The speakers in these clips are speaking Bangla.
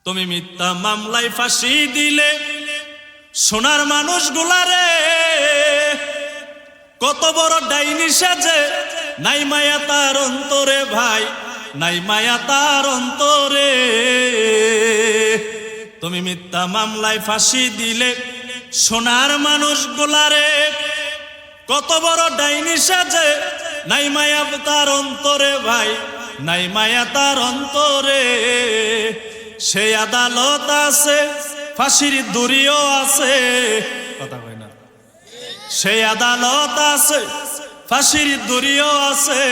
তুমি মিথ্যা মামলায় ফাঁসি দিলে সোনার মানুষগুলারে, কত বড় ডাইনি সাজে, নাই মায়া তার অন্তরে ভাই, নাই মায়া তার অন্তরে। তুমি মিথ্যা মামলায় ফাঁসি দিলে সোনার মানুষগুলারে, কত বড় ডাইনি সাজে, নাই মায়া তার অন্তরে ভাই, নাই মায়া তার অন্তরে। সেই আদালত আছে, ফাঁসির দড়িও আছে, কথা কয় না। সেই আদালত আছে, ফাঁসির দড়িও আছে,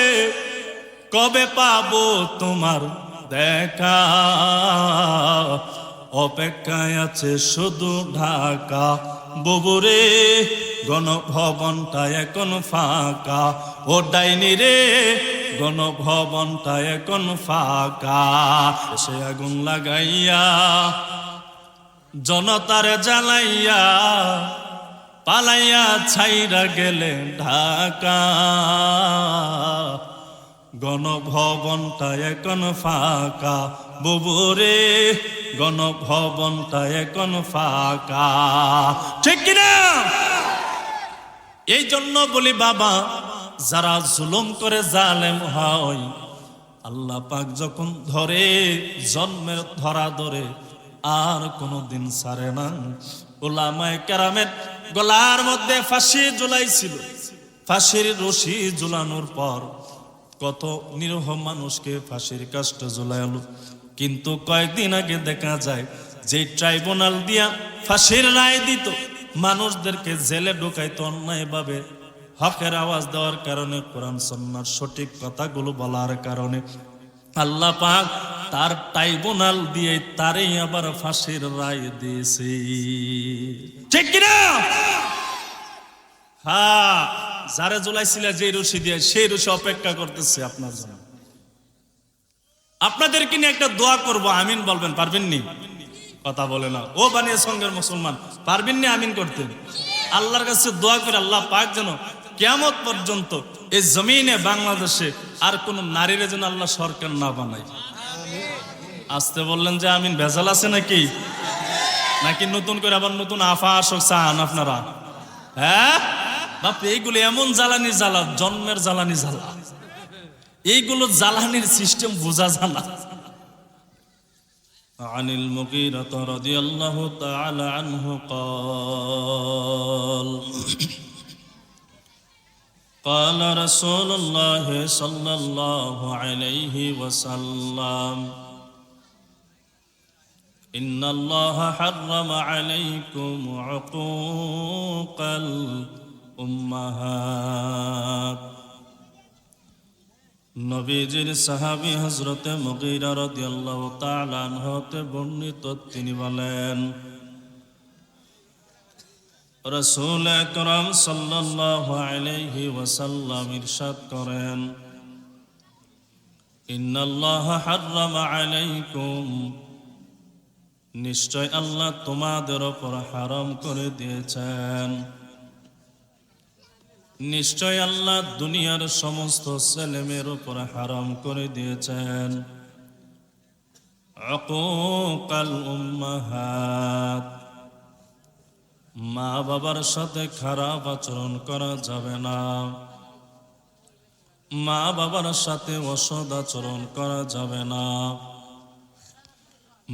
কবে পাবো তোমার দেখা, অপেক্ষায় আছে শুধু ঢাকা। বুবুরে গণভবনটা এখন ফাঁকা, ও ডাইনি রে গণভবনটা এখন ফাঁকা। সে আগুন লাগাইয়া জনতারে জ্বালাইয়া, পালাইয়া ছাইরা গেলে ঢাকা। গণভবনটা এখন ফাঁকা, বুবুরে গণভবনটা এখন ফাঁকা। ঠিক কিনা? এই জন্য বলি বাবা, যারা জুলুম করে জালেম হয়, আল্লাহ পাক যখন ধরে, জন্মের ধরা ধরে, আর কোনদিন ছাড়ে না। উলামায়ে কেরামের গলার মধ্যে ফাঁসি ঝুলাইছিল, ফাঁসির রশি ঝুলানোর পর কত নিরীহ মানুষকে ফাঁসির কাস্টে ঝুলাইল। কিন্তু কয়েকদিন আগে দেখা যায় যে ট্রাইব্যুনাল দিয়া ফাঁসির রায় দিত, মানুষদেরকে জেলে ঢুকাইতো অন্যায়ভাবে, হকের আওয়াজ দেওয়ার কারণে, কোরআন সুন্নাহর সঠিক কথাগুলো বলার কারণে আল্লাহ পাক তার ট্রাইব্যুনাল দিয়ে তারই আবার ফাঁসির রায় দিয়েছে। ঠিক কিনা? হ্যাঁ, যারা ঝুলাইছিল যে রশি দিয়ে, সেই রশি অপেক্ষা করতেছে আপনার জন্য। আপনাদেরকে নিয়ে একটা দোয়া করব, আমিন বলবেন, পারবেন নি? কথা বলে না। ও বানিয়ে সঙ্গের মুসলমান, পারবেন নি আমিন করতে? আল্লাহর কাছে দোয়া করে আল্লাহ পাক যেন কিয়ামত পর্যন্ত এই জমিনে বাংলাদেশে আর কোন নারীর যেন আল্লাহ সরকার না বানায়। আসতে বললেন যে আমিন, ভেজাল আছে নাকি? নাকি নতুন করে আবার নতুন আফা আসক চান আপনারা? হ্যাঁ বাপরে, এইগুলো এমন জ্বালানি জ্বালা, জন্মের জ্বালানি জ্বালা, এইগুলো জ্বালানির সিস্টেম বোঝা জানা। আনিল মুগীরা রাদিয়াল্লাহু তাআলা আনহু قال قال رسول الله صلى الله عليه وسلم إن الله حرم عليكم عقوق الأمهات। নবীজির সাহাবী হযরতে মুগীরা রাদিয়াল্লাহু তাআলা আনহু হতে বর্ণিত, তিনি বলেন, রাসূল আকরাম সাল্লাল্লাহু আলাইহি ওয়াসাল্লাম ইরশাদ করেন, ইন্নাল্লাহা হাররামা আলাইকুম, নিশ্চয় আল্লাহ তোমাদের উপর হারাম করে দিয়েছেন, নিশ্চয় আল্লাহ দুনিয়ার সমস্ত ছেলেমেয়ের উপর হারাম করে দিয়েছেন, উকুকাল উম্মাহাত, মা বাবার সাথে খারাপ আচরণ করা যাবে না, মা বাবার সাথে অসৎ আচরণ করা যাবে না,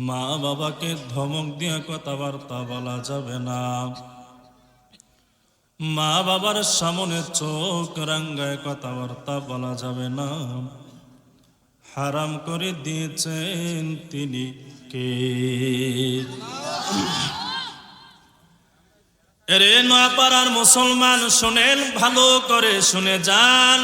মা বাবাকে ধমক দিয়ে কথাবার্তা বলা যাবে না, মা বাবার সামনে চোখ রাঙ্গায় কথাবার্তা বলা যাবে না। হারাম করে দিয়েছেন তিনি কে? এরে নোয়াপাড়ার মুসলমান, শোনেন, ভালো করে শুনে যান।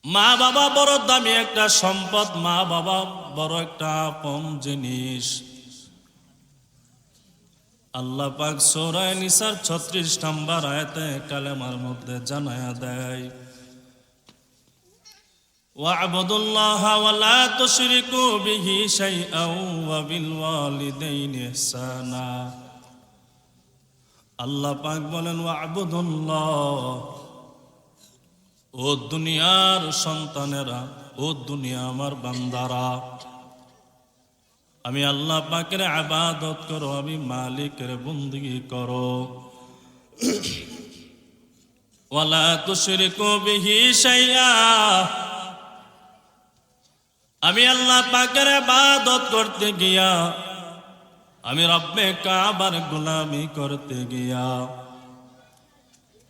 মা বাবা বড় দামি একটা সম্পদ, মা বাবা বড় একটা আপন জিনিস। আল্লাহ পাক সূরা নিসার 36 নম্বর আয়াতে কালেমার মধ্যে জানায়া দেয়, ওয়া'বুদুল্লাহা ওয়া লা তুশরিকু বিহি শাইআন ওয়া বিল ওয়ালিদাইনি ইহসানা। আল্লাহ পাক বলেন, ওয়া'বুদুল্লাহ, ও দুনিয়ার সন্তানেরা, ও দুনিয়া আমার বান্দারা, আমি আল্লাহ পাকের ইবাদত করো, আমি মালিকের বندگی করো। ওয়ালা তুশরিকু বিহি শাইআ, আমি আল্লাহ পাকের ইবাদত করতে গিয়া, আমি রব্বে কাবার গোলামি করতে গিয়া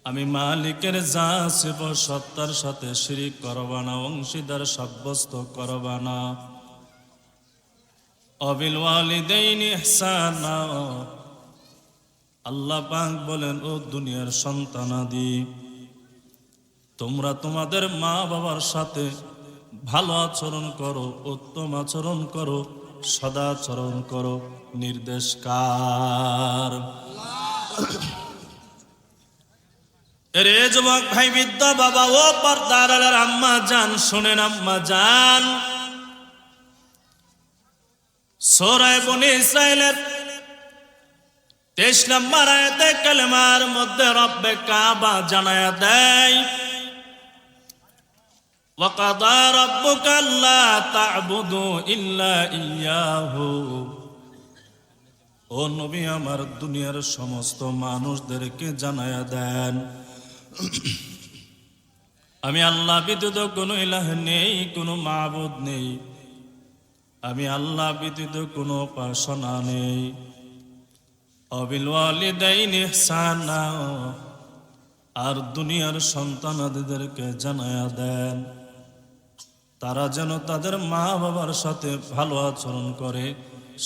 আমি মালিকের জাসিব সত্তার সাথে শিরিক করবা না, অংশীদার সাব্যস্ত করবা না। অবিল ওয়ালিদাইনি ইহসানা, আল্লাহ পাক বলেন ও দুনিয়ার সন্তানাদি, তোমরা তোমাদের মা বাবার সাথে ভালো আচরণ করো, উত্তম আচরণ করো, সদাচরণ করো। নির্দেশ কার? রে যুবক ভাই, বৃদ্ধ বাবা ও পর্দার আড়ালের আম্মা জান, শুনেন আম্মা জান, সূরা বনী ইসরাইলের 23 নম্বর আয়াতে কালেমার মধ্যে রব্বে কাবা জানায়া দেয়, وَقَضَى رَبُّكَ أَلَّا تَعْبُدُوا إِلَّا إِيَّاهُ। ও নবী আমার দুনিয়ার সমস্ত মানুষদেরকে জানায়া দেন, আমি আল্লাহ ব্যতীত কোনো ইলাহ নেই, কোনো মাবুদ নেই, আমি আল্লাহ ব্যতীত কোনো উপাসনা নেই। অবিল ওয়ালিদাইনি ইহসানা, আর দুনিয়ার সন্তানাদিদেরকে জানায়া দেন তারা যেন তাদের মা বাবার সাথে ভালো আচরণ করে,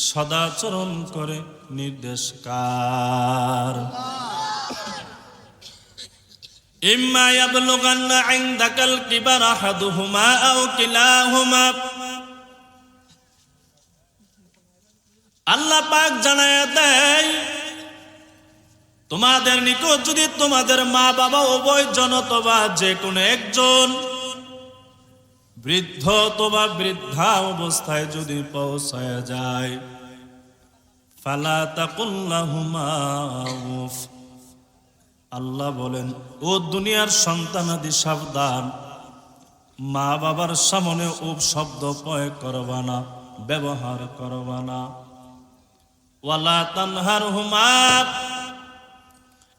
সদাচরণ করে। নির্দেশ কার? ইম্মা ইয়াবলুগান্না ইনদাকাল কিবারা আহাদুহুমা আও কিলাহুমা, আল্লাহ পাক জানায়া দেয়, তোমাদের নিকট যদি তোমাদের মা বাবা উভয়জন অথবা যে কোনো একজন বৃদ্ধ অথবা বৃদ্ধা অবস্থায় যদি পৌঁছায় যায়, ফালা তাকুল লাহুমা উফ, আল্লাহ বলেন ও দুনিয়ার সন্তানাদি সাবধান, মা বাবার সামনে উফ শব্দ প্রয়োগ করবা না, ব্যবহার করবা না। ওয়ালা তানহারহুমা,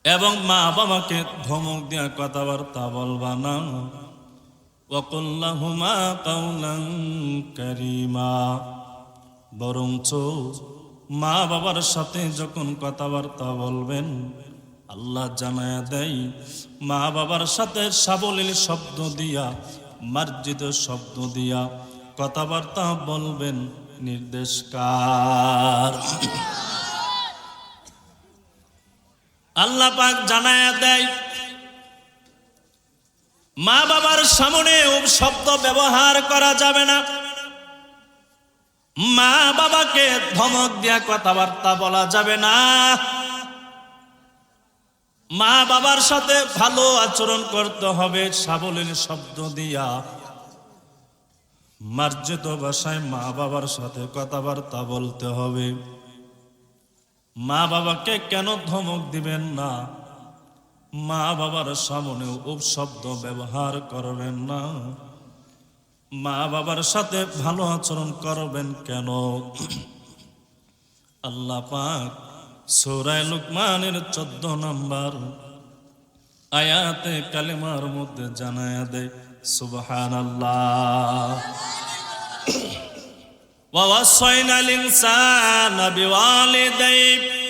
এবং মা বাবাকে ধমক দিয়া কথাবার্তা বলবা না। ওয়াকুল লাহুমা কাওলান কারীমা, বরঞ্চ মা বাবার সাথে যখন কথাবার্তা বলবেন, আল্লাহ জানায়া দেয় মা বাবার সাথে সাবলীল শব্দ দিয়া, মার্জিত শব্দ দিয়া কথাবার্তা বলবেন। নির্দেশ কার? আল্লাহ পাক জানায়া দেয় মা বাবার সামনে শব্দ ব্যবহার করা যাবে না, মা বাবাকে ধমক দিয়া কথাবার্তা বলা যাবে না, মা বাবার সাথে ভালো আচরণ করতে হবে, সাবলীল শব্দ দিয়া মার্জিত ভাষায় মা বাবার সাথে কথাবার্তা বলতে হবে। মা বাবাকে কেন ধমক দিবেন না? মা বাবার সামনে উপশব্দ ব্যবহার করবেন না, মা বাবার সাথে ভালো আচরণ করবেন কেন? আল্লাহ পাক সূরা লুকমানের 14 নম্বর আয়াতে কালেমার মধ্যে জানায়া দেয়, সুবহানাল্লাহ, ওয়া ওয়াসাইনাল ইনসানা বিওয়ালিদাইহি,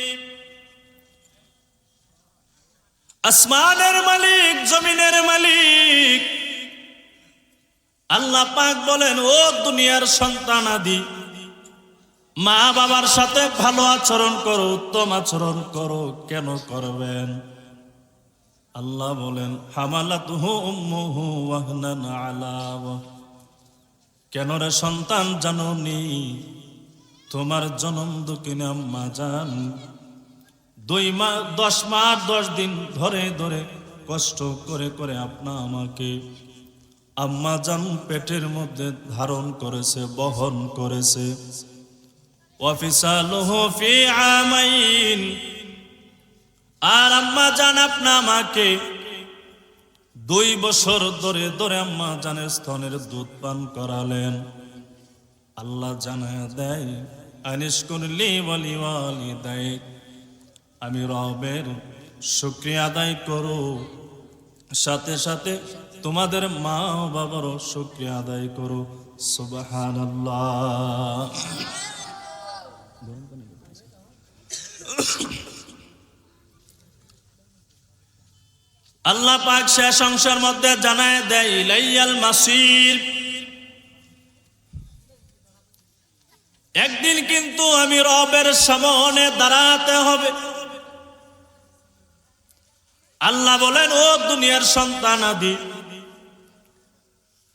আসমানের মালিক, জমিনের মালিক আল্লাহ পাক বলেন ও দুনিয়ার সন্তানাদি, মা বাবার সাথে ভালো আচরণ করো, উত্তম আচরণ করো। কেন করবেন? আল্লাহ বলেন হামালাতুহু উম্মুহু ওয়াহনান আলা ওয়াহন, কেন রে সন্তান জানোনি তোমার জনম দুঃখিনী আম্মা জান 10 মাস 10 দিন ধরে ধরে কষ্ট করে করে আপনা আমাকে আম্মা জান পেটের মধ্যে ধারণ করেছে, বহন করেছে। ওয়াফিসালুহু ফি আমাইন, আর আম্মা জান আপনা আমাকে 2 বছর ধরে ধরে আম্মা জানের স্তনের দুধ পান করালেন। আল্লাহ জানায়া দেয় আনিশকুর লি ওয়া লিওয়ালিদাইক, আমি রবের শুকরিয়া আদায় করো, সাথে সাথে তোমাদের মা বাবারও শুকরিয়া আদায় করো। সুবহানাল্লাহ। আল্লাহ পাক শেষ অংশের মধ্যে জানায় দেয় ইলাইয়াল মাসির, একদিন কিন্তু আমি রবের সামনে দাঁড়াতে হবে। আল্লাহ বলেন, ও দুনিয়ার সন্তান আদি,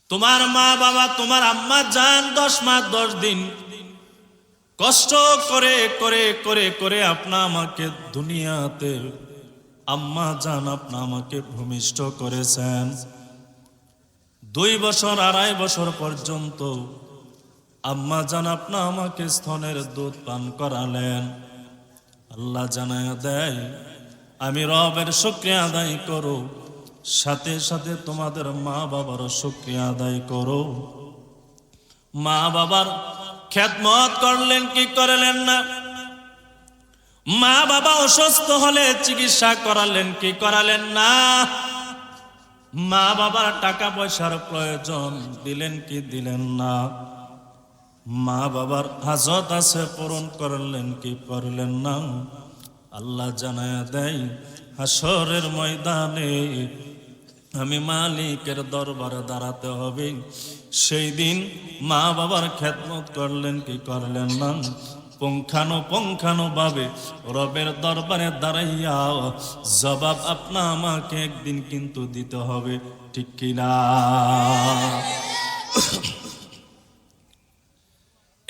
তোমার মা বাবা, তোমার আম্মা জান 10 মাস 10 দিন কষ্ট করে করে করে করে আপনা আমাকে দুনিয়াতে, আম্মা জান আপনা আমাকে ভূমিষ্ঠ করেছেন। 2 বছর 2.5 বছর পর্যন্ত আম্মা জান আপনা আমাকে স্তনের দুধ পান করালেন। আল্লাহ জানায় দেয়, আমি রবের শুকরিয়া আদায় করো, সাথে সাথে তোমাদের মা বাবারও শুকরিয়া আদায় করো। মা বাবার খেদমত করলেন কি করলেন না? মা বাবা অসুস্থ হলে চিকিৎসা করালেন কি করালেন না? মা বাবার টাকা পয়সার প্রয়োজন দিলেন কি দিলেন না? মা বাবার হাজত আছে পূরণ করলেন কি করলেন না? আল্লাহ জানায়া দেয়, হাসরের ময়দানে আমি মালিকের দরবারে দাঁড়াতে হবে। সেই দিন মা বাবার খেদমত করলেন কি করলেন না? পুঙ্খানুপুঙ্খানুভাবে রবের দরবারে দাঁড়াইয়া জবাব আপনা আমাকে একদিন কিন্তু দিতে হবে, ঠিক কিনা?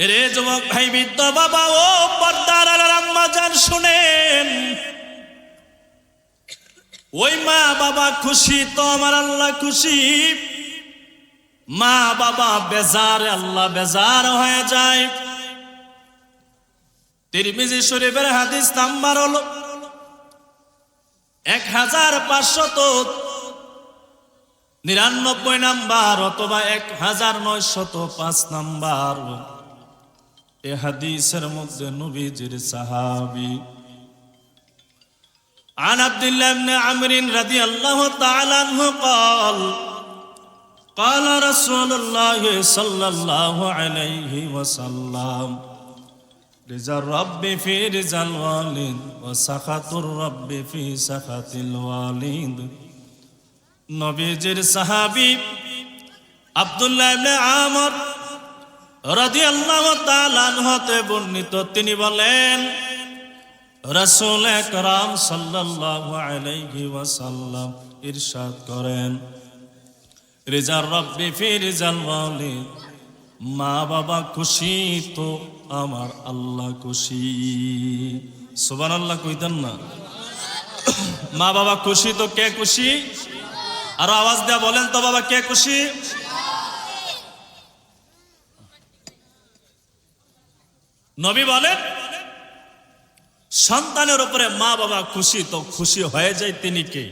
এরে যুবক ভাই, বৃদ্ধ বাবা, ও পর্দার আম্মা জান, শুনেন, ওই মা বাবা খুশি তো আমার আল্লাহ খুশি। মা বাবা বেজার, আল্লাহ বেজার হয়ে যায়। তিরমিজি শরীফের হাদিস নাম্বার হলো 1599 নাম্বার অথবা 1905 নাম্বার। এ হাদিসের মধ্যে নবীজির সাহাবী عن عبد الله بن عمرو رضي الله تعالى عنه قال قال رسول الله صلى الله عليه وسلم رضا الرب في رضا الوالد وسخط الرب في سخط الوالد। নবীজির সাহাবী আব্দুল্লাহ ইবনে আমর রাদিয়াল্লাহু তাআলা আনহু হতে বর্ণিত, তিনি বলেন, রাসূল আকরাম সাল্লাল্লাহু আলাইহি ওয়াসাল্লাম ইরশাদ করেন, রিজার রব্বি ফি রিজাল ওয়ালিদ, মা বাবা খুশি তো আমার আল্লাহ খুশি। সুবহানাল্লাহ কইতেন না? মা বাবা খুশি তো কে খুশি? আর আওয়াজ দেয়া বলেন তো, বাবা কে খুশি? নবী বলেন, সন্তানের উপরে মা বাবা খুশি তো খুশি হয়ে যায় তিনি কে?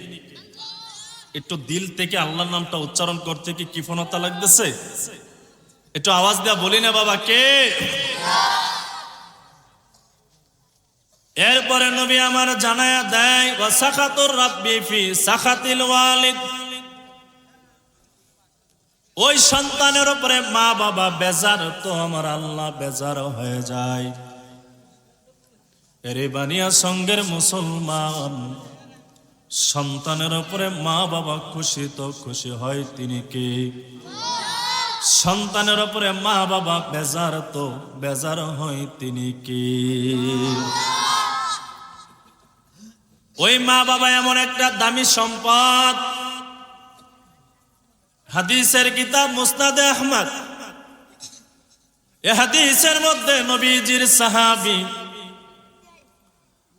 একটু দিল থেকে আল্লাহর নামটা উচ্চারণ করতে কি কিফনতা লাগতেছে? একটু আওয়াজ দেয়া বলি না, বাবা কে? এরপরে নবী আমার জানায়া দেয়, ওয়া সাখাতুর রাব্বি ফি সাখাতিল ওয়ালিদ, ওই সন্তানের উপরে মা বাবা বেজার তো আমার আল্লাহ বেজার হয়ে যায়। এরে বানিয়া সঙ্গের মুসলমান, সন্তানের উপরে মা বাবা খুশি তো খুশি হয় তিনি কে? সন্তানের উপরে মা বাবা বেজার তো বেজার হয় তিনি কে? ওই মা বাবা এমন একটা দামি সম্পদ। হাদিসের কিতাব মুসনাদে আহমদ, এ হাদিসের মধ্যে নবীজির সাহাবী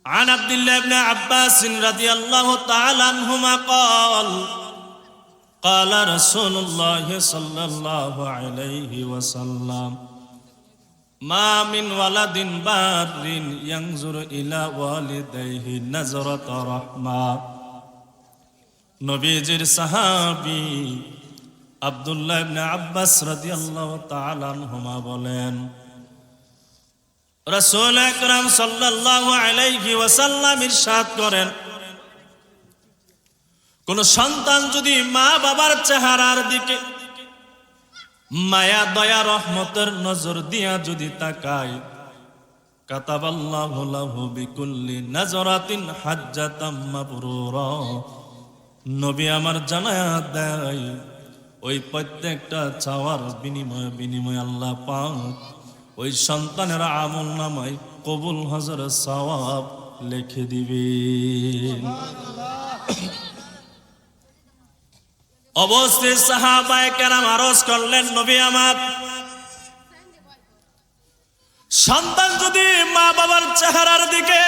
عن عبد الله بن عباس رضي الله تعالى عنهما قال قال رسول الله صلى الله عليه وسلم ما من ولد بار ينظر إلى والديه نظرة رحمة। নবীজির সাহাবী আব্দুল্লাহ ইবনে আব্বাস রাদিয়াল্লাহু তাআলা আনহুমা বলেন, রাসূল আকরাম সাল্লাল্লাহু আলাইহি ওয়াসাল্লাম ইরশাদ করেন, কোন সন্তান যদি মা বাবার চেহারার দিকে মায়া দয়া রহমতের নজর দিয়া যদি তাকায়, কাতাবাল্লাহু লাহু বিকুল্লি নাজরাতিন হাজ্জাতাম মাবরুরা, নবী আমার জানায়া দেয় ওই প্রত্যেকটা চাওয়ার বিনিময়ে আল্লাহ পাক ওই সন্তানের আমল নামায় কবুল হজরের সওয়াব লিখে দিবেন। অবস্থিত সাহাবায়ে কেরাম আরজ করলেন, নবী আমার, সন্তান যদি মা বাবার চেহারার দিকে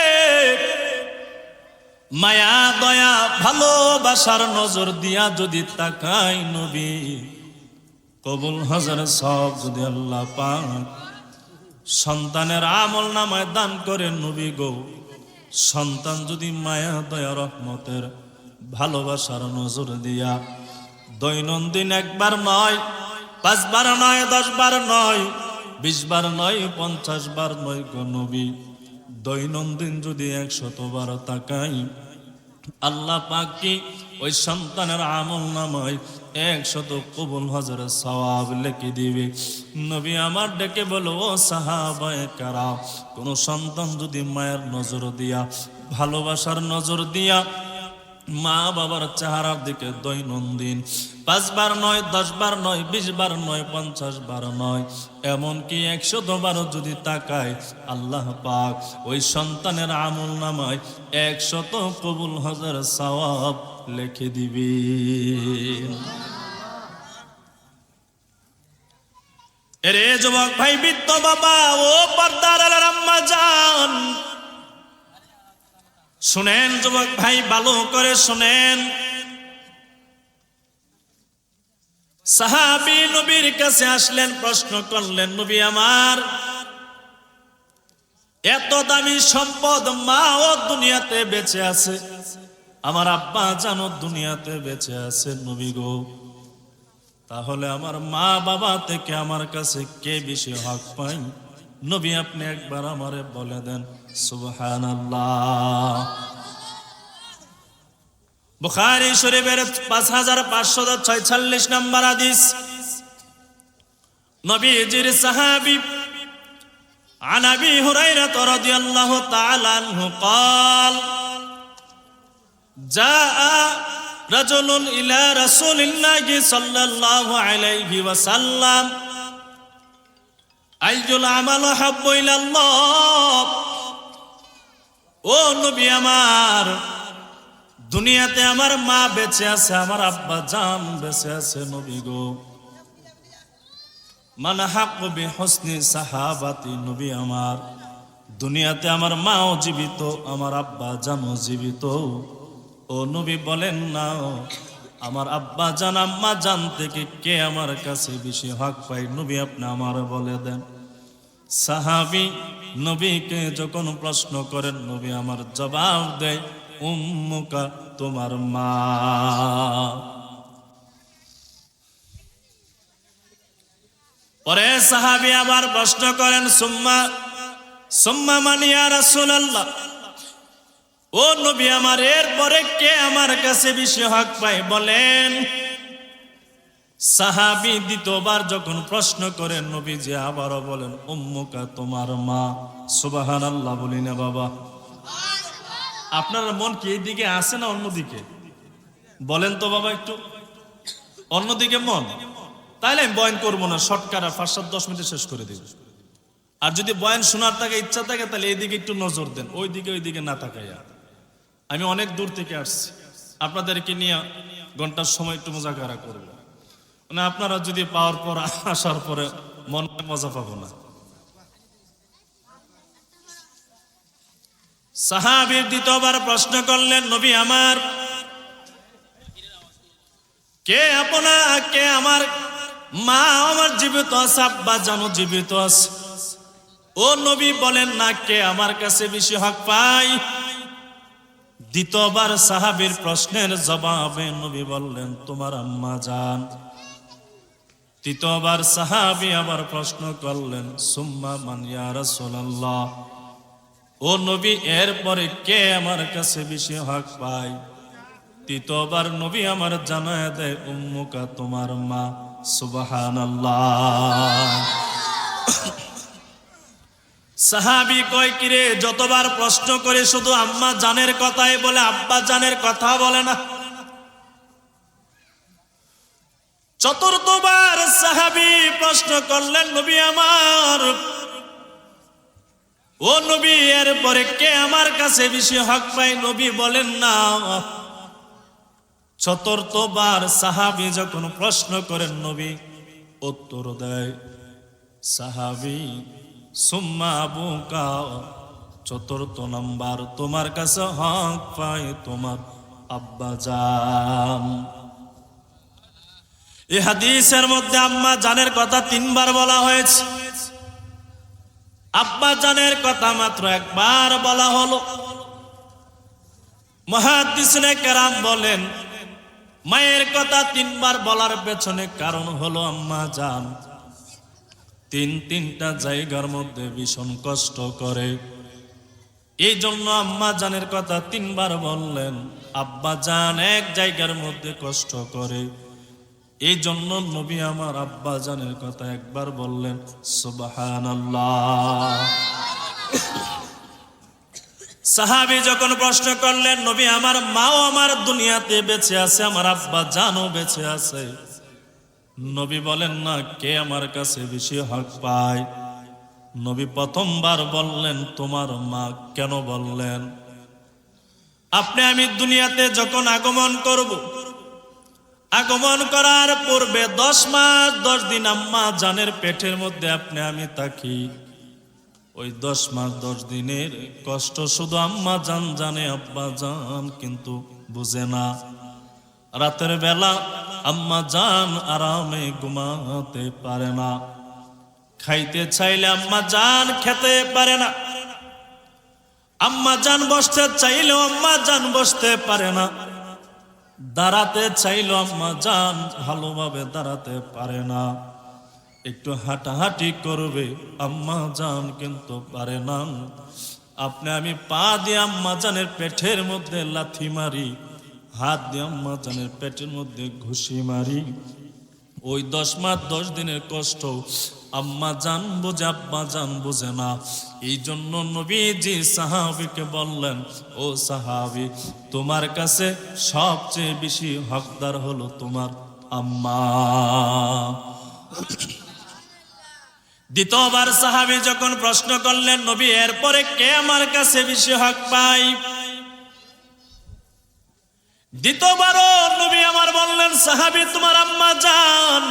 মায়া দয়া ভালোবাসার নজর দিয়া যদি তাকায়, নবী কবুল হজর সব যদি আল্লাহ পাক সন্তানের আমল নামায় দান করে, নবী গো, সন্তান যদি মায়া দয়া রহমতের ভালোবাসার নজর দিয়া দৈনন্দিন একবার নয়, 5 বার নয়, 10 বার নয়, 20 বার নয়, 50 বার নয় গো নবী, দৈনন্দিন যদি 100 বার তাকাই, আল্লাহ পাক কি ওই সন্তানের আমল নামায় 100 কবুল হজরের সওয়াব লিখে দিবে। নবী আমার ডেকে বলো, ও সাহাবায়ে কেরাম, কোন সন্তান যদি মায়ের নজর দিয়া ভালোবাসার নজর দিয়া মা বাবার চেহারার দিকে দৈনন্দিন 5 বার নয়, 10 বার নয়, 20 বার নয়, 50 বার নয়, এমনকি 100 বারও যদি তাকায়, আল্লাহ পাক ওই সন্তানের আমল নামায় 100 কবুল হজর সওয়াব লিখে দিবে। এরে যুবক ভাই, বৃদ্ধ বাবা, ও পর্দার আলার আম্মা জান, শুনেন যুবক ভাই, ভালো করে শুনেন। সাহাবী নবীর কাছে আসলেন, প্রশ্ন করলেন, নবী আমার, এত দামি সম্পদ মা ও দুনিয়াতে বেঁচে আছে, আমার আব্বা জানো দুনিয়াতে বেঁচে আছে, নবী গো, তাহলে আমার মা বাবা থেকে আমার কাছে কে বেশি হক পায়? নবী আপনি একবার আমারে বলে দেন। সুবহানাল্লাহ। বুখারী শরীফের 5546 নম্বর হাদিস, নবীজির সাহাবী عن أبي هريرة رضي الله تعالى عنه قال جاء رجل إلى رسول الله صلى الله عليه وسلم أي العمل أحب إلى الله। ও নবী আমার, দুনিয়াতে আমার মা বেঁচে আছে, আমার আব্বা জান বেঁচে আছে, নবী গো, মান হাক্কু বিহুসনি সাহাবাতি, নবী আমার, দুনিয়াতে আমার মাও জীবিত, আমার আব্বা জানও জীবিত, ও নবী বলেন না, আমার আব্বা জান আম্মা জান থেকে কে আমার কাছে বেশি হক পায়? নবী আপনি আমার বলে দেন। সাহাবী নবীকে যখন প্রশ্ন করেন, নবী আমার জবাব দেয়, উম্মুকা, তোমার মা। পরে সাহাবী আবার প্রশ্ন করেন, সুম্মা মান ইয়া রাসূলুল্লাহ, ও নবী আমার, এরপরে কে আমার কাছে বেশি হক পায় বলেন? সাহাবী দ্বিতীয়বার যখন প্রশ্ন করেন, নবীজি আবারও বলেন, উম্মুকা, তোমার মা। সুবহানাল্লাহ বলি না বাবা? আপনার মন কি এইদিকে আছে না অন্যদিকে? বলেন তো বাবা একটু, অন্যদিকে মন? তাইলে আমি বয়ান করবো না, শর্টকাট 5-10 মিনিটে শেষ করে দেব। আর যদি বয়ান শোনার থাকে, ইচ্ছা থাকে, তাহলে এইদিকে একটু নজর দেন, ওইদিকে না তাকাইয়া। আমি অনেক দূর থেকে আসছি, আপনাদেরকে নিয়ে ঘন্টার সময় একটু মুজাকারা করব, মানে আপনারা যদি পাওয়ার পর আসার পরে মনে মজা পাবো না। সাহাবী দ্বিতীয়বার প্রশ্ন করলেন, নবী আমার, কে আমার মা আমার জীবিত আছে, আব্বা জানো জীবিত আছে, ও নবী বলেন না, কে আমার কাছে বেশি হক পায়? দ্বিতীয়বার সাহাবীর প্রশ্নের জবাবে নবী বললেন, তোমার আম্মা জান। তৃতীয়বার সাহাবী আবার প্রশ্ন করলেন, সুম্মা মান ইয়া রাসূলুল্লাহ, ও নবী এরপরে কে আমার কাছে বেশি হক পায়? তৃতীয়বার নবী আমার জানায় দেয়, উম্মুকা, তোমার মা। সুবহানাল্লাহ। সাহাবী কয়, কিরে যতবার প্রশ্ন করে শুধু আম্মা জানের কথাই বলে, আব্বা জানের কথা বলে না। চতুর্থবার সাহাবী প্রশ্ন করলেন, নবী আমার, ও নবী এরপরে কে আমার কাছে বেশি হক পায়? নবী বলেন না। চতুর্থবার সাহাবী যখন প্রশ্ন করেন, নবী উত্তর দেয় সাহাবী, সুম্মা আবুকা, চতুর্থ নাম্বার তোমার কাছে হক পায় তোমার আব্বা জান। এই হাদিসের মধ্যে আম্মা জানের কথা 3 বার বলা হয়েছে, আব্বা জানের কথা মাত্র 1 বার বলা হলো। মুহাদ্দিসিনে কেরাম বলেন, মায়ের কথা 3 বার বলার পেছনে কারণ হলো আম্মা জান 3টা জায়গার মধ্যে ভীষণ কষ্ট করে, এই জন্য আম্মা জানের কথা 3 বার বললেন। আব্বা জান 1 জায়গার মধ্যে কষ্ট করে, এই জন্য নবী আমার আব্বা জানের কথা 1 বার বললেন। সুবহানাল্লাহ। সাহাবী যখন প্রশ্ন করলেন, নবী আমার মাও আমার দুনিয়াতে বেঁচে আছে, আমার আব্বা জানও বেঁচে আছে, নবী বলেন না কে আমার কাছে বেশি হক পায়? নবী প্রথমবার বললেন তোমার মা। কেন বললেন? আপনি আমি দুনিয়াতে যখন আগমন করব, আগমন করার পূর্বে 10 মাস 10 দিন আম্মা জানের পেটের মধ্যে আপনি আমি থাকি। ওই 10 মাস 10 দিনের কষ্ট শুধু আম্মা জান জানে, আব্বা জান কিন্তু বুঝে না। রাতের বেলা আম্মা জান আরামে ঘুমাতে পারে না, খাইতে চাইলে আম্মা জান খেতে পারে না, আম্মা জান বসতে চাইলেও আম্মা জান বসতে পারে না, দাঁড়াতে চাইলেও আম্মা জান ভালোভাবে দাঁড়াতে পারে না। একটু হাঁটাহাঁটি করবে আম্মা জান কিন্তু পারে না। আপনি আমি পা দিয়ে আম্মা জানের পেটের মধ্যে লাথি মারি, হাত দিয়ে আম্মা জানের পেটের মধ্যে ঘুষি মারি। ওই 10 মাস 10 দিনের কষ্ট আম্মা জান বোঝে, আব্বা জান বোঝে না। এই জন্য নবীজি সাহাবীকে বললেন, ও সাহাবী, তোমার কাছে সবচেয়ে বেশি হকদার হলো তোমার আম্মা। দ্বিতীয়বার সাহাবী যখন প্রশ্ন করলেন, নবী এরপরে কে আমার কাছে বেশি হক পায়? দ্বিতীয়বারও নবী আমার বললেন, সাহাবী তোমার আম্মা জান।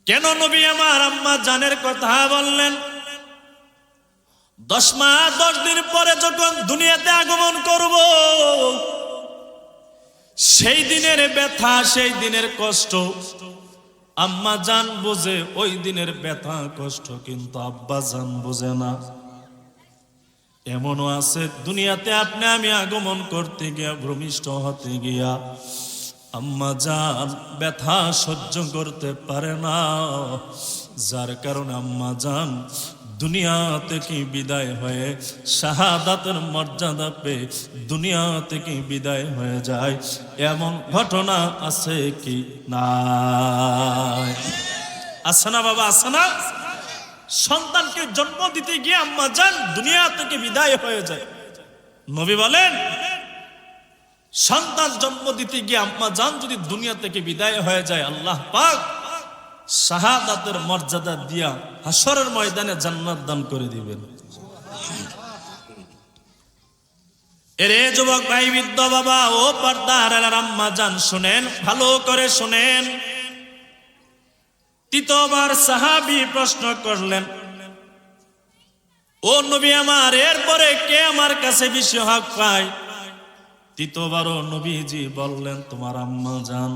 কেন নবী আমার আম্মা জানের কথা বললেন? 10 মাস 10 দিন পরে যখন দুনিয়াতে আগমন করব, সেই দিনের ব্যথা, সেই দিনের কষ্ট আম্মা জান বুঝে, ওই দিনের ব্যথা কষ্ট কিন্তু আব্বা জান বুঝে না। এমনও আছে দুনিয়াতে আপনি আমি আগমন করতে গিয়া, ভূমিষ্ঠ হতে গিয়া আম্মা জান ব্যথা সহ্য করতে পারে না, যার কারণে আম্মা জান দুনিয়া থেকে বিদায় হয়ে শাহাদাতের মর্যাদা পেয়ে দুনিয়া থেকে বিদায় হয়ে যায়। এমন ঘটনা আছে কি নাই? আছে না বাবা, আছে না? সন্তানকে জন্ম দিতে গিয়ে আম্মা জান দুনিয়া থেকে বিদায় হয়ে যায়। নবী বলেন, সন্তান জন্ম দিতে গিয়ে আম্মা জান যদি দুনিয়া থেকে বিদায় হয়ে যায়, আল্লাহ পাক শাহাদাতের মর্যাদা দিয়া হাসরের ময়দানে জান্নাত দান করে দিবেন। এরে যুবক ভাই, বৃদ্ধ বাবা ও পর্দার আম্মা জান, শুনেন, ভালো করে শুনেন। তৃতীয়বার সাহাবী প্রশ্ন করলেন, ও নবী আমার এরপরে কে আমার কাছে বেশি হক পায়? তৃতীয়বারও নবীজি বললেন তোমার আম্মা জান।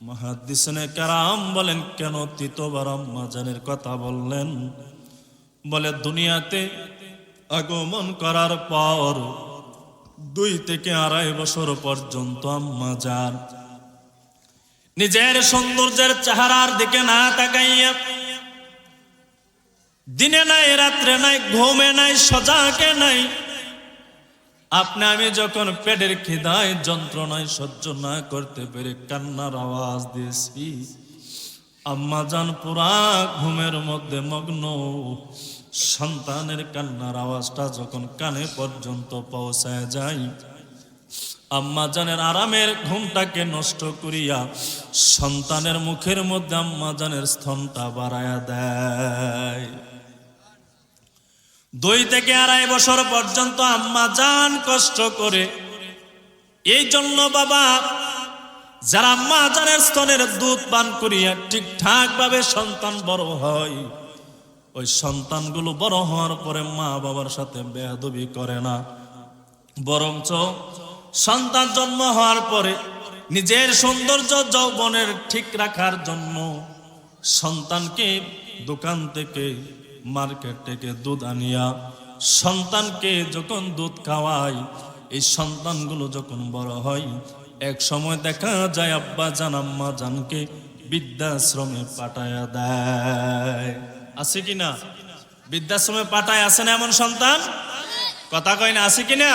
মুহাদ্দিসিনে কেরাম বলেন, কেন তৃতীয়বার আম্মা জানের কথা বললেন? বলে দুনিয়াতে আগমন করার পর 2 থেকে 2.5 বছর পর্যন্ত আম্মা জান নিজের সৌন্দর্যের চেহারার দিকে না তাকাইয়া দিনে নাই রাত্রে নাই ঘুমে নাই সজাগে নাই আপনি আমি যখন পেটের খিদায় যন্ত্রণায় সহ্য না করতে পেরে কান্নার আওয়াজ দিয়েছি, আম্মা জান পুরা ঘুমের মধ্যে মগ্ন, সন্তানের কান্নার আওয়াজটা যখন কানে পর্যন্ত পৌঁছায় যায়, আম্মা জানের আরামের ঘুমটাকে নষ্ট করিয়া সন্তানের মুখের মধ্যে আম্মা জানের স্তনটা বাড়ায়া দেয়। 2 থেকে 2.5 বছর পর্যন্ত আম্মা জান কষ্ট করে। এই জন্য বাবা, যারা আম্মা জানের স্তনের দুধ পান করিয়া ঠিকঠাক ভাবে সন্তান বড় হয়, ওই সন্তানগুলো বড় হওয়ার পরে মা বাবার সাথে বেয়াদবি করে না, বরঞ্চ সন্তান জন্ম হওয়ার পরে নিজের সৌন্দর্য যৌবনের ঠিক রাখার জন্য সন্তানকে দোকান থেকে মার্কেট থেকে দুধ আনিয়া সন্তানকে যখন দুধ খাওয়ায়, এই সন্তানগুলো যখন বড় হয়, এক সময় দেখা যায় আব্বা জান আম্মা জানকে বৃদ্ধাশ্রমে পাঠায়া দেয়। আছে কিনা? বৃদ্ধাশ্রমে পাঠায়, আছে না এমন সন্তান? কথা কয় না, আছে কিনা?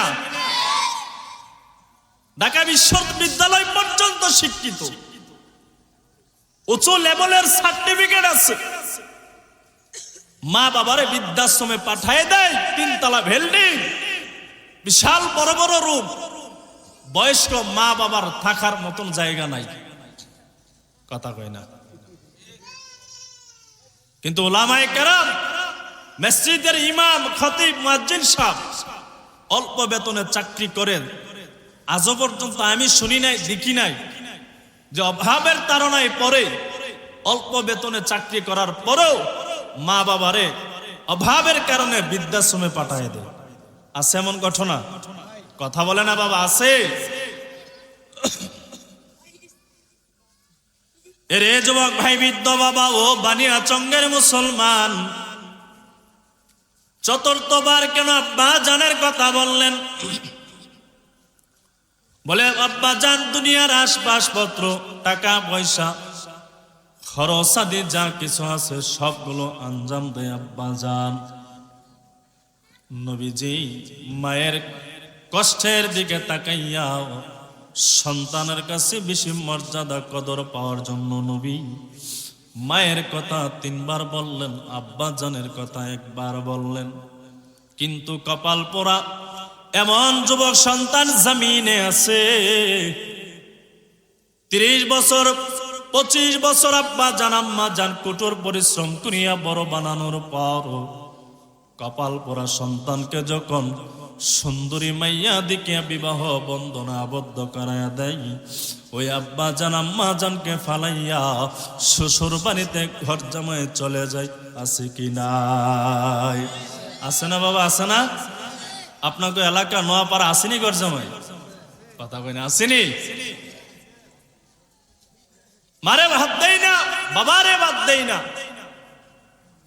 ঢাকা বিশ্ববিদ্যালয় পর্যন্ত শিক্ষিত, উঁচু লেভেলের সার্টিফিকেট আছে, মা বাবারে বৃদ্ধাশ্রমে পাঠায় দেয়। 3 তলা বিল্ডিং, বিশাল বড় বড় রুম, বয়স্ক মা বাবার থাকার মতন জায়গা নাই। কথা কয় না। কিন্তু উলামায়ে কেরাম, মসজিদের ইমাম, খতিব, মুয়াজ্জিন সাহেব অল্প বেতনে চাকরি করেন। আজও পর্যন্ত আমি শুনি নাই, দেখি নাই যে অভাবের তাড়নায় পরে অল্প বেতনে চাকরি করার পরেও মা বাবারে অভাবের কারণে বৃদ্ধাশ্রমে পাঠায় দেয়। আছে এমন ঘটনা? কথা বলে না বাবা, আছে? এরে যুবক ভাই, বৃদ্ধ বাবা ও বানিয়াচঙ্গের মুসলমান, 4বার কেন আব্বা জানের কথা বললেন? বলে আব্বা জান দুনিয়ার আসবাবপত্র, টাকা পয়সা, খরচাদি যা কিছু আছে সবগুলো আঞ্জাম দেয় আব্বা জান। নবীজি মায়ের কষ্টের দিকে তাকাইয়া সন্তানের কাছে বেশি মর্যাদা কদর পাওয়ার জন্য নবী মায়ের কথা 3 বার বললেন, আব্বা জানের কথা 1 বার বললেন। কিন্তু কপাল পোড়া এমন যুবক সন্তান জমিনে আছে, 30 বছর 25 বছর আব্বা জান আম্মা জান কঠোর পরিশ্রম করিয়া বড় বানানোর পর কপাল পোড়া সন্তানকে যখন সুন্দরী মাইয়া দিকে বিবাহ বন্ধনে আবদ্ধ করাইয়া দেয়, ওই আব্বা জান আম্মা জানকে ফালাইয়া শ্বশুর বাড়িতে ঘর জামাই চলে যায়। আছে কি নাই? আছে না বাবা, আছে না? আপনাকে এলাকা নোয়াপাড়া আসেনি ঘর জামাই? কথা কই না, আসেনি? মারে ভাত দেই না, বাবারে ভাত দেই না,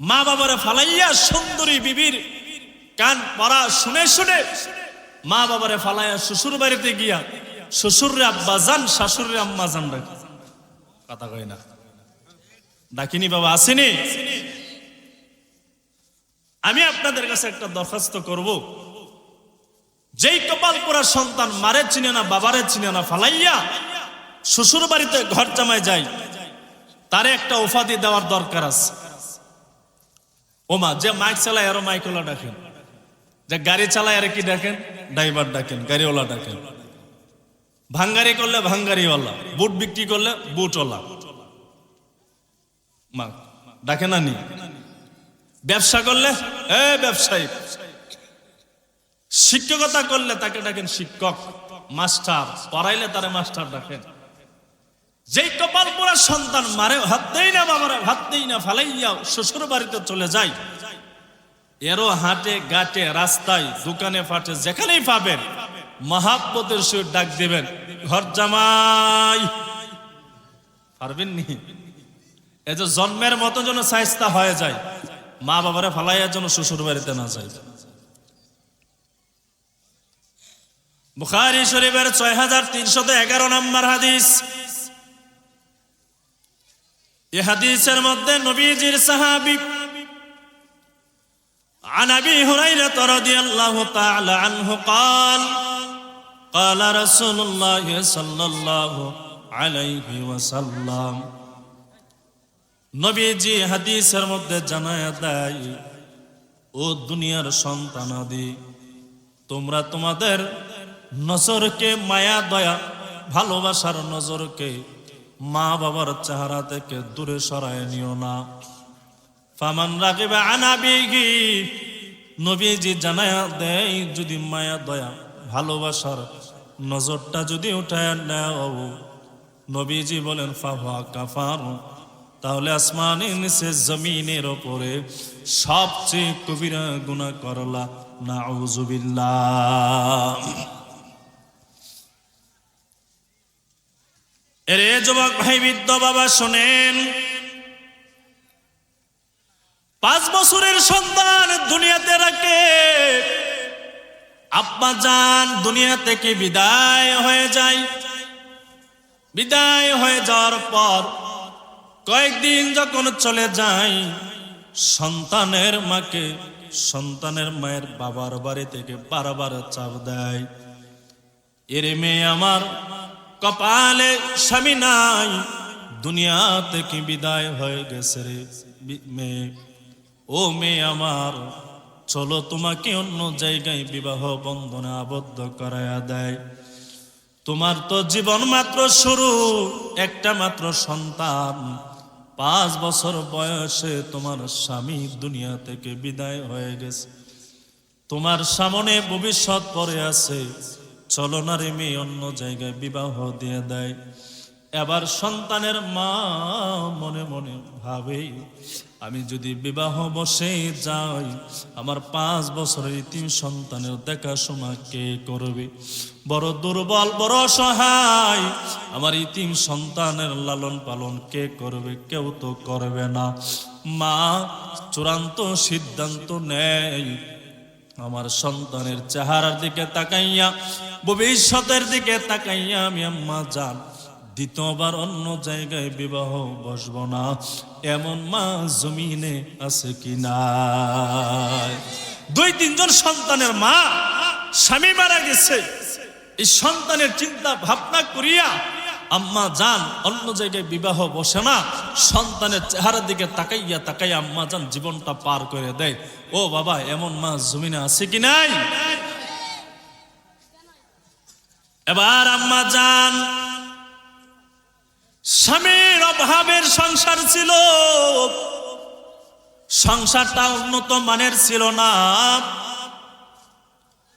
মা বাবারে ফালাইয়া সুন্দরী বিবির কান পড়া শুনে শুনে মা বাবারে ফালাইয়া শ্বশুর বাড়িতে গিয়া শ্বশুরে আব্বা জান, শাশুড়ি আম্মা জান ডাকে। কথা কই না, ডাকিনি বাবা, আসেনি? আমি আপনাদের কাছে একটা দরখাস্ত করব, যেই কপাল পোড়া সন্তান মারে চিনে না, বাবারে চিনে না, ফালাইয়া শ্বশুর বাড়িতে ঘর জামাই যায়, তারে একটা উপাধি দেওয়ার দরকার আছে। ওমা, যে মাইক চালায় আরো মাইকওয়ালা ডাকেন, যে গাড়ি চালায় আর কি ডাকেন? ড্রাইভার ডাকেন, গাড়িওয়ালা ডাকেন। ভাঙ্গারি করলে ভাঙ্গারিওয়ালা, বুট বিক্রি করলে বুটওয়ালা, মা ডাকে না নি? ব্যবসা করলে ব্যবসায়ী, শিক্ষকতা করলে তাকে ডাকেন শিক্ষক, মাস্টার, পড়াইলে তারে মাস্টার ডাকেন। যেই কপাল পোড়া সন্তান মারে হাত দেই না, বাবারে হাত দেই না, ফালাইয়া শ্বশুর বাড়িতে চলে যায়, এরও হাটে ঘাটে রাস্তায় দোকানে ফাটে যেখানেই পাবেন মহাব্বতের সহিত ডাক দিবেন, ঘর জামাই। পারবেন নি? এই যে জন্মের মতো যেন সাইস্তা হয়ে যায়, মা বাবারে ফালাইয়া যেন শ্বশুর বাড়িতে না যায়। বুখারী শরীফের 6311 নম্বর হাদিস, এই হাদিসের মধ্যে নবীজির সাহাবী عن أبي هريرة رضي الله تعالى عنه قال قال رسول الله صلى الله عليه وسلم নবীজি হাদিসের মধ্যে জানায়া দেয়, ও দুনিয়ার সন্তানাদি, তোমরা তোমাদের নজরকে মায়া দয়া ভালোবাসার নজরকে মা বাবার চেহারা থেকে দূরে সরায় নিও না। ফামান রাগিবা আন আবিহি, নবীজি জানায়া দেয়, যদি মায়া দয়া ভালোবাসার নজরটা যদি উঠায় নাও, নবীজি বলেন ফাহুয়া কাফার, তাহলে আসমানের নিচে জমিনের ওপরে সবচেয়ে কবিরা গুনাহ করলা। নাউযুবিল্লাহ। এরে যুবক ভাই, বৃদ্ধ বাবা শোনেন, 5 বছরের সন্তান দুনিয়াতে রাখে, আব্বা জান দুনিয়া থেকে বিদায় হয়ে যায়। বিদায় হয়ে যাওয়ার পর কয়েকদিন যখন চলে যায়, সন্তানের মাকে সন্তানের মায়ের বাবার বাড়ি থেকে বারবার চাপ দেয়, এরে মেয়ে আমার কপালে স্বামী নাই, দুনিয়া থেকে বিদায় হয়ে গেছে রে মেয়ে। ও মেয়ে আমার, চলো তোমাকে অন্য জায়গায় বিবাহ বন্ধনে আবদ্ধ করায়া দেয়। তোমার তো জীবন মাত্র শুরু, একটা মাত্র সন্তান, 5 বছর বয়সে তোমার স্বামী দুনিয়া থেকে বিদায় হয়ে গেছে, তোমার সামনে ভবিষ্যৎ পড়ে আছে, চলো না রে মেয়ে অন্য জায়গায় বিবাহ দিয়ে দেয়। এবার সন্তানের মা মনে মনে ভাবে, আমি যদি বিবাহ বসে যাই, আমার 5 বছরের ইতিম সন্তানের দেখাশোনা কে করবে? বড় দুর্বল, বড় অসহায়, আমার ইতিম সন্তানের লালন পালন কে করবে? কেউ তো করবে না। মা চূড়ান্ত সিদ্ধান্ত নেয়, আমার সন্তানের চেহারার দিকে তাকাইয়া, ভবিষ্যতের দিকে তাকাইয়া আমি আম্মা জান দ্বিতীয়বার অন্য জায়গায় বিবাহ বসব না। এমন মা জমিনে আছে কি না? 2-3 জন সন্তানের মা, স্বামী মারা গেছে, এই সন্তানের চিন্তা ভাবনা করিয়া আম্মা জান অন্য জায়গায় বিবাহ বসে না, সন্তানের চেহারার দিকে তাকাইয়া তাকাইয়া আম্মা জান জীবনটা পার করে দেয়। ও বাবা, এমন মা জমিনে আছে কি নাই? এবার আম্মা জান, স্বামীর অভাবের সংসার ছিল, সংসারটা উন্নত মানের ছিল না,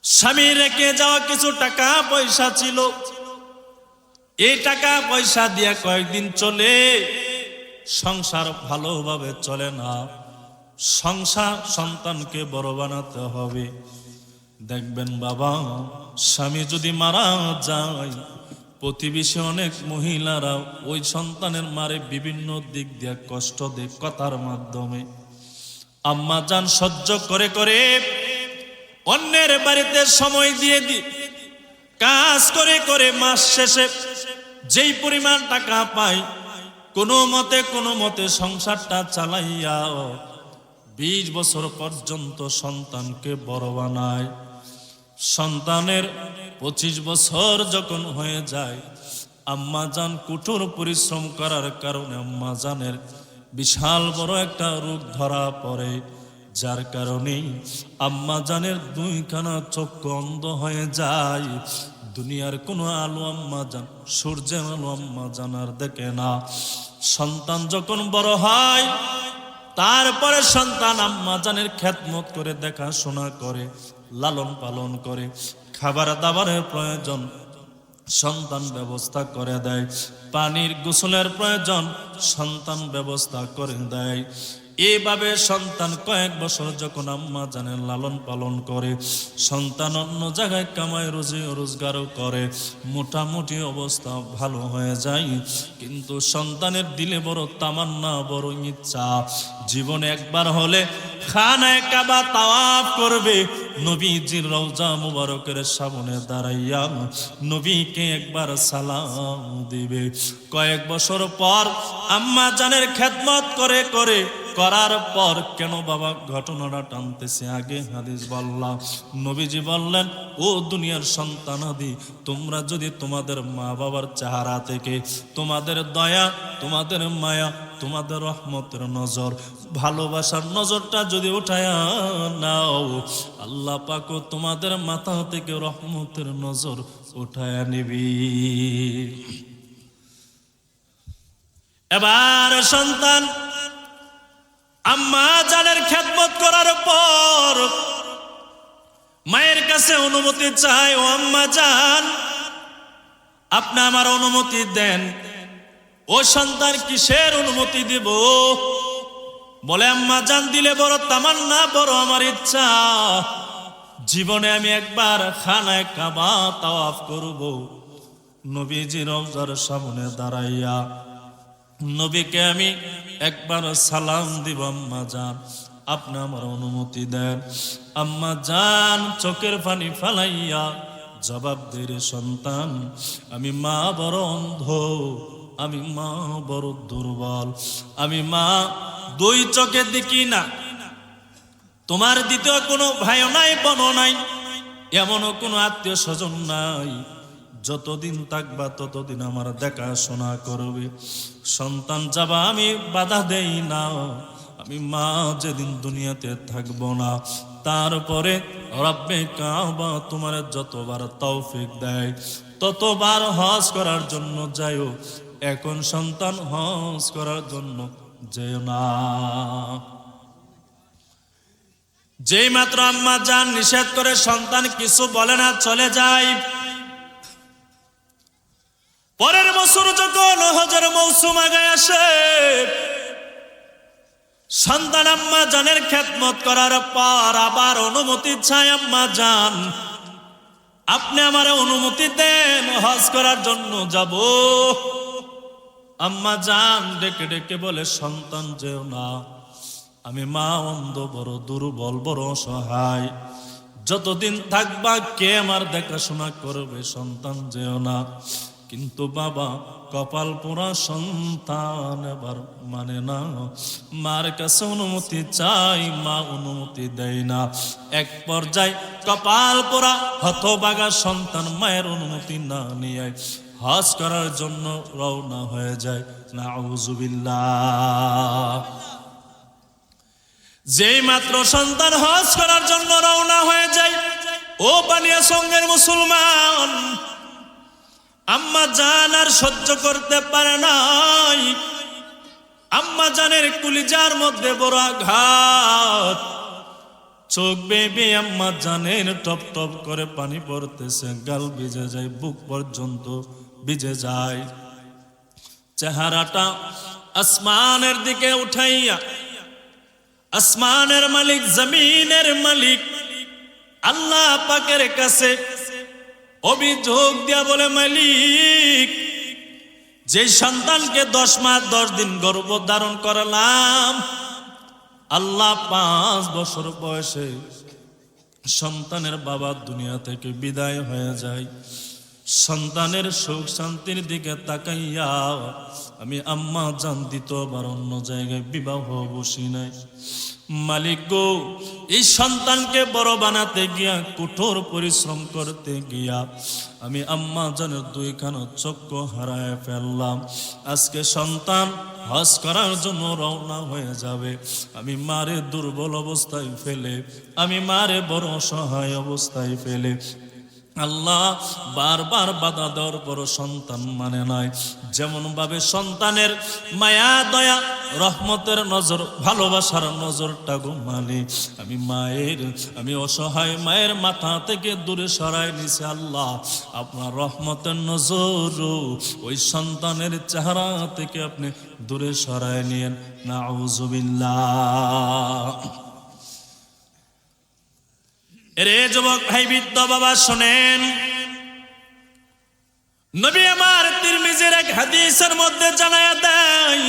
স্বামী রেখে যাওয়া কিছু টাকা পয়সা ছিল, এই টাকা পয়সা দিয়ে কয়েকদিন চলে, সংসার ভালোভাবে চলে না। সংসার সন্তানকে বড় বানাতে হবে। দেখবেন বাবা, স্বামী যদি মারা যায়, প্রতিবেশী অনেক মহিলারা ওই সন্তানের মারে বিভিন্ন দিক দিয়ে কষ্ট দেয় কথার মাধ্যমে। আম্মা জান সহ্য করে করে অন্যের বাড়িতে সময় দিয়ে কাজ করে করে মাস শেষে যেই পরিমাণ টাকা পায়, কোনো মতে সংসারটা চালাইয়া 20 বছর পর্যন্ত সন্তানকে বড় বানায়। সন্তানের 25 বছর যখন হয়ে যায়, আম্মা জান কঠোর পরিশ্রম করার কারণে আম্মা জানের বিশাল বড় একটা রোগ ধরা পড়ে, যার কারণে আম্মা জানের 2খানা চক্ষু অন্ধ হয়ে যায়। দুনিয়ার কোনো আলো আম্মা জান, সূর্যের আলো আম্মা জান আর দেখে না। সন্তান যখন বড় হয়, তারপরে সন্তান আম্মা জানের খেদমত করে, দেখাশোনা করে, লালন পালন করে, খাবার দাবারের প্রয়োজন সন্তান ব্যবস্থা করে দেয়, পানির গোসলের প্রয়োজন সন্তান ব্যবস্থা করে দেয়। এইভাবে সন্তান কয়েক বছর যখন আম্মা জানের লালন পালন করে, সন্তান অন্য জায়গায় কামায় রুজি রোজগারও করে, মোটামুটি অবস্থা ভালো হয়ে যায়। কিন্তু সন্তানের দিলে বড় তামান্না, বড় ইচ্ছা, জীবনে একবার হলে খানায়ে কাবা তাওয়াফ করবে, নবীজির রওজা মুবারকের সামনে দাঁড়াইয়া নবীকে একবার সালাম দিবে। কয়েক বছর পর আম্মা জানের খেদমত করে করে করার পর, কেন বাবা ঘটনাটা টানতেছে, আগে হাদিস বললাম। নবীজি বললেন, ও দুনিয়ার সন্তানাদি, তোমরা যদি তোমাদের মা বাবার চেহারা থেকে তোমাদের দয়া, তোমাদের মায়া, তোমাদের রহমতের নজর, ভালোবাসার নজরটা যদি উঠায়া নাও, আল্লাহ পাকও তোমাদের মাথা থেকে রহমতের নজর উঠায়া নিবি। এবার সন্তান আম্মা জানের খেদমত করার পর মায়ের কাছে অনুমতি চায়, ও আম্মা জান, আপনি আমার অনুমতি দেন। ও সন্তান কিসের অনুমতি দিব? বলে, আম্মা জান, দিলে বড় তামান্না, বড় আমার ইচ্ছা, জীবনে আমি একবার খানায় কাবা তাওয়াফ করব। নবীজি রওজার সামনে দাঁড়াইয়া নবীকে আমি একবার সালাম দিব। আম্মা জান, আপনি আমার অনুমতি দেন। আম্মা জান চোখের পানি ফালাইয়া জবাব দিয়ে, রে সন্তান, আমি মা বড় অন্ধ, আমি মা বড় দুর্বল, আমি মা দুই চোখে দেখি না। তোমার দ্বিতীয় কোনো ভাইও নাই, বোনও নাই, এমনও কোনো আত্মীয় স্বজন নাই, যতদিন থাকবা ততদিন আমার দেখাশোনা করবে। সন্তান যাবা, আমি বাধা দেই না, আমি মা যেদিন দুনিয়াতে থাকবো না, তারপরে রব্বে কাবা তোমার যতবার তৌফিক দেয় ততবার হজ করার জন্য যাইও। এখন সন্তান হজ করার জন্য যেও না। যেই মাত্র আম্মা জান নিষেধ করে, সন্তান কিছু বলে না, চলে যায়। পরের বছর যখন হজের মৌসুম আগে আসে, সন্তান আম্মা জানের খেদমত করার পর আবার অনুমতি চায়, আম্মা জান, আপনি আমার অনুমতি দেন, হজ করার জন্য যাব। আম্মা জান ডেকে ডেকে বলে, সন্তান যেও না, আমি মা অন্ধ, বড় দুর্বল, বড় অসহায়, যতদিন থাকবা কে আমার দেখাশোনা করবে? সন্তান যেও না। কিন্তু বাবা কপাল পোড়া সন্তান এবার মানে না, মার কাছে অনুমতি চাই, মা অনুমতি দেয় না। এক পর্যায়ে কপাল পোড়া হতভাগা সন্তান মায়ের অনুমতি না নিয়ে হজ করার জন্য রওনা হয়ে যায়। নাউজুবিল্লাহ। যেই মাত্র সন্তান হজ করার জন্য রওনা হয়ে যায়, ও বানিয়া সঙ্গের মুসলমান, আম্মা জান আর সহ্য করতে পারে নাই। আম্মা জানের কলিজার মধ্যে বড় আঘাত, চোখ বেয়ে আম্মা জানের টপ টপ করে পানি পড়তেছে, গাল ভিজে যায়, বুক পর্যন্ত ভিজে যায়। চেহারাটা আসমানের দিকে উঠাইয়া, আসমানের মালিক, জমিনের মালিক আল্লাহ পাকের কাছে অভিযোগ দিয়া বলে, মালিক, যে সন্তানকে 10 মাস 10 দিন গর্ভ ধারণ করালাম, আল্লাহ 5 বছর বয়সে সন্তানের বাবা দুনিয়া থেকে বিদায় হয়ে যায়। সন্তানের সুখ শান্তির দিকে তাকাইয়া আমি আম্মা জান দ্বিতীয়বার অন্য জায়গায় বিবাহ বসি নাই। মালিক গো, এই সন্তানকে বড় বানাতে গিয়া, কঠোর পরিশ্রম করতে গিয়া আমি আম্মা জানের 2খানা চক্ষু হারায় ফেললাম। আজকে সন্তান হজ করার জন্য রওনা হয়ে যাবে, আমি মারে দুর্বল অবস্থায় ফেলে, আমি মারে বড় অসহায় অবস্থায় ফেলে আল্লাহ বারবার বাধা দেওয়ার পর সন্তান মানে নাই। যেমন ভাবে সন্তানের মায়া দয়া রহমতের নজর, ভালোবাসার নজরটা ঘুমালে আমি অসহায় মায়ের মাথা থেকে দূরে সরাই নিছে। আল্লাহ আপনার রহমতের নজর ওই সন্তানের চেহারা থেকে আপনি দূরে সরাই নিয়েন। নাউজুবিল্লাহ। এরে যুবক ভাই, বৃদ্ধ বাবা, শোনেন, নবী আমার তিরমিজির এক হাদিসের মধ্যে জানায়া দেয়,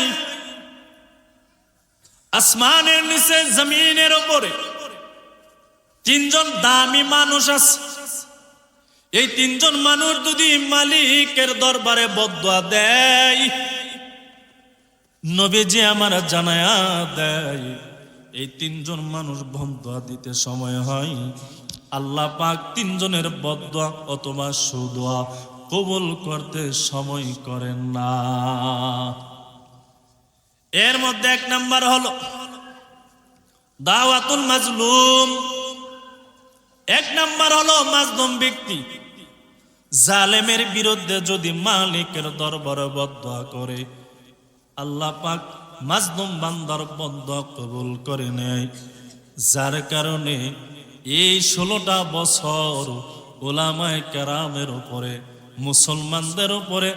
আসমানের নিচে জমিনের উপরে তিনজন দামি মানুষ আছে, এই তিনজন মানুষ যদি মালিকের দরবারে বদদুয়া দেয়, নবীজি আমার জানায়া দেয়, এই তিনজন মানুষ বদদুয়া দিতে সময় হয়, আল্লাহ পাক তিনজনের বদদুয়া অথবা সুদুয়া কবুল করতে সময় করেন না। এর মধ্যে এক নাম্বার হলো দাওয়াতুল মাজলুম। এক নাম্বার হলো মাজলুম ব্যক্তি জালেমের বিরুদ্ধে যদি মালিকের দরবারে বদদুয়া করে, আল্লাহ পাক মাজলুম বান্দার বদদুয়া কবুল করে নেয়। যার কারণে এই 16টা বছর উলামায়ে কেরামের উপরে, মুসলমানদের উপরে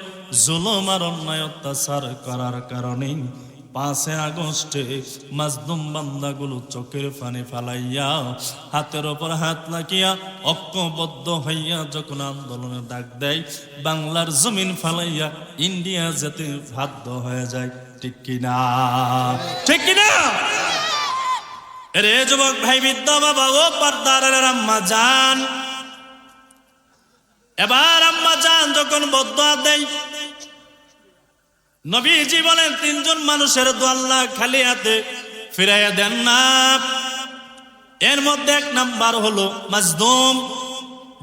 জুলুম আর অন্যায় অত্যাচার করার কারণে 5 আগস্টে মাজলুম বান্দাগুলো চোখের পানি ফালাইয়া হাতের ওপর হাত লাগিয়া ঐক্যবদ্ধ হইয়া যখন আন্দোলনে ডাক দেয়, বাংলার জমিন ফালাইয়া ইন্ডিয়া যেতে বাধ্য হয়ে যায়। ঠিক কিনা? ঠিক কিনা? রে যুবক ভাই, বিদ্যা বাবা ও পর্দার আম্মা জান, এবার আম্মা জান যখন বদদুয়া দেয়, নবীজি বলেন তিনজন মানুষের দোয়া আল্লাহ খালি হাতে ফিরাইয়া দেন না। এর মধ্যে এক নাম্বার হলো মাজলুম,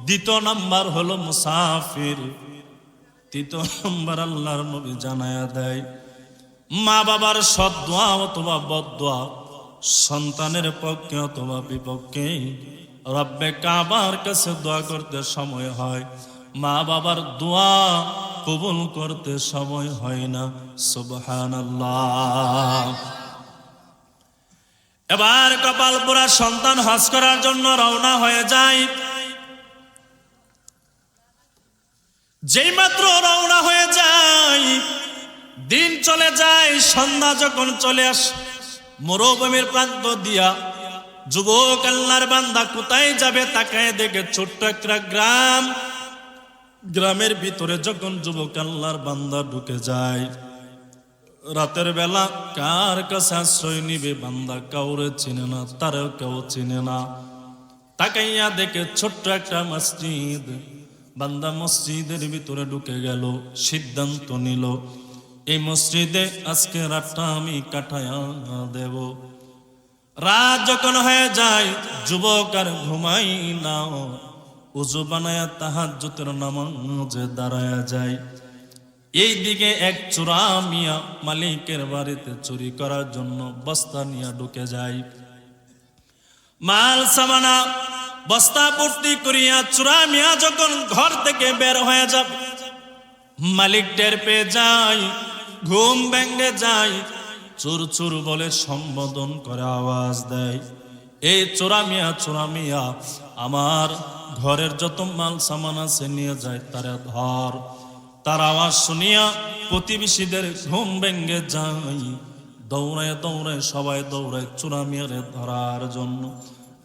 দ্বিতীয় নাম্বার হলো মুসাফির, তৃতীয় নাম্বার আল্লাহর নবী জানায়া দেয় মা বাবার সৎ দোয়া অথবা বদদুয়া, সন্তানের পক্ষে অথবা বিপক্ষে রব্বে কাবার কাছে দোয়া করতে সময় হয়, মা বাবার দোয়া কবুল করতে সময় হয় না। সুবহানাল্লাহ। এবার কপাল পোড়া সন্তান হজ করার জন্য রওনা হয়ে যায়। যেই মাত্র রওনা হয়ে যায়, দিন চলে যায়, সন্ধ্যা যখন চলে আসে, মরুভূমির প্রান্ত দিয়া যুবক আল্লাহর বান্দা কোথায় যাবে তাকায় দেখে ছোট্ট একটা গ্রাম। গ্রামের ভিতরে যখন যুবক আল্লাহর বান্দা ঢুকে যায়, রাতের বেলা কার কাছে আশ্রয় নিবে বান্দা কাউরে চিনে না, তারও কেউ চিনে না। তাকাইয়া দেখে ছোট্ট একটা মসজিদ, বান্দা মসজিদের ভিতরে ঢুকে গেল, সিদ্ধান্ত নিল এই মসজিদে আজকে রাতটা আমি কাটায়া দেব। রাত যখন হয়ে যায়, যুবক আর ঘুমাই না, উযু বানায়া তাহাজ্জুদের নামাজে দাঁড়ায়া যায়। এই দিকে এক চোরা মিয়া মালিকের বাড়িতে চুরি করার জন্য বস্তা নিয়ে ঢুকে যায়। মাল সামানা বস্তা ভর্তি করিয়া চোরা মিয়া যখন ঘর থেকে বের হয়ে যাবে, মালিক টের পেয়ে যায়, ঘুম ভেঙে যায়, চুর চুর বলে সম্বোধন করে আওয়াজ দেয়, এই চোরা মিয়া আমার ঘরের যত মাল সামান আছে নিয়ে যায়, তারা ধর। তার আওয়াজ শুনিয়া প্রতিবেশীদের ঘুম ভেঙে যায়, দৌড়ায় দৌড়ায় সবাই দৌড়ায় চোরা মিয়ারে ধরার জন্য।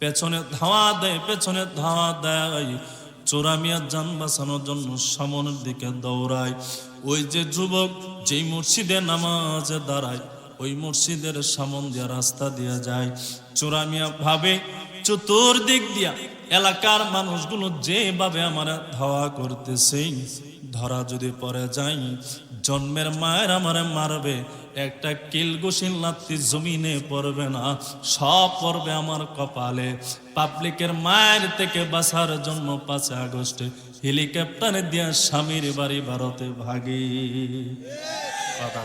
পেছনে ধাওয়া দেয়, চোরা মিয়া যান বাঁচানোর জন্য সামনের দিকে দৌড়ায়। ওই যে যুবক যেই মসজিদে নামাজে দাঁড়ায়, ওই মসজিদের সামন দিয়া রাস্তা দিয়ে যায়। চোরা মিয়া ভাবে চতুর্দিক দিয়া এলাকার মানুষগুলো যেভাবে আমার ধাওয়া করতেছে, ধরা যদি পড়ে যাই, জন্মের মায়ের আমারে মারবে, একটা কিলঘুষির লাত্তি জমিনে পড়বে না, সব পড়বে আমার কপালে। পাবলিকের মায়ের থেকে বাঁচার জন্য 5 আগস্টে হেলিকপ্টারে দিয়া স্বামীর বাড়ি ভারতে ভাগি। কথা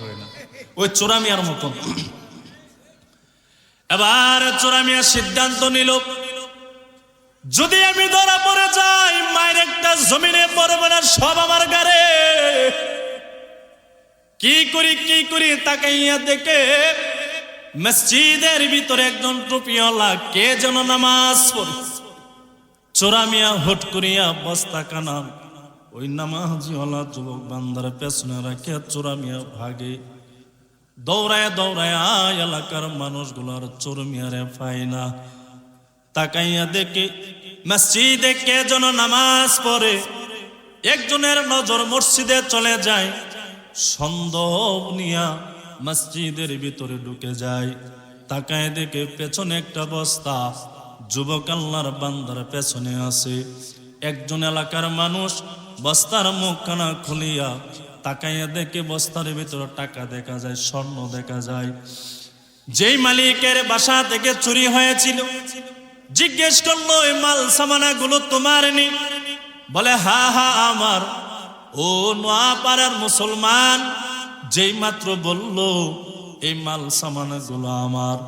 কয় না ওই চোরা মিয়ার মতন। এবার চোরা মিয়া সিদ্ধান্ত নিল, যদি আমি ধরা পড়ে যাই, মায়ের একটা জমিনে পড়বে না, সব আমার গারে। কি করি তাকাইয়া দেখে মসজিদের ভিতরে একজন টুপিওয়ালা কে যেন নামাজ পড়ে। চোরা মিয়া হুট করিয়া বস্তা কানা ওই নামাজিওয়ালা যুবক বান্দার পেছনে রাখিয়া চোরা মিয়া ভাগে। দৌড়ায় এলাকার মানুষগুলোর চোর মিয়ারে পায় না। তাকাইয়া দেখে মসজিদে কে যেন নামাজ পড়ে। একজনের নজর মসজিদে চলে যায়, সন্দেহ নিয়া মসজিদের ভিতরে ঢুকে যায়। তাকায় দেখে পেছনে একটা বস্তা, যুবক আল্লাহর বান্দার পেছনে আছে। একজন এলাকার মানুষ বস্তার মুখখানা খুলিয়া তাকাইয়া দেখে বস্তার ভিতরে টাকা দেখা যায়, স্বর্ণ দেখা যায়। যেই মালিকের বাসা থেকে চুরি হয়েছিল জিজ্ঞেস করলো, এই মাল সামানাগুলো তোমার নি? বলে হা হা আমার। ও নোয়াপাড়ার মুসলমান যেই মাত্র বলল এই মাল সামানাগুলো আমার,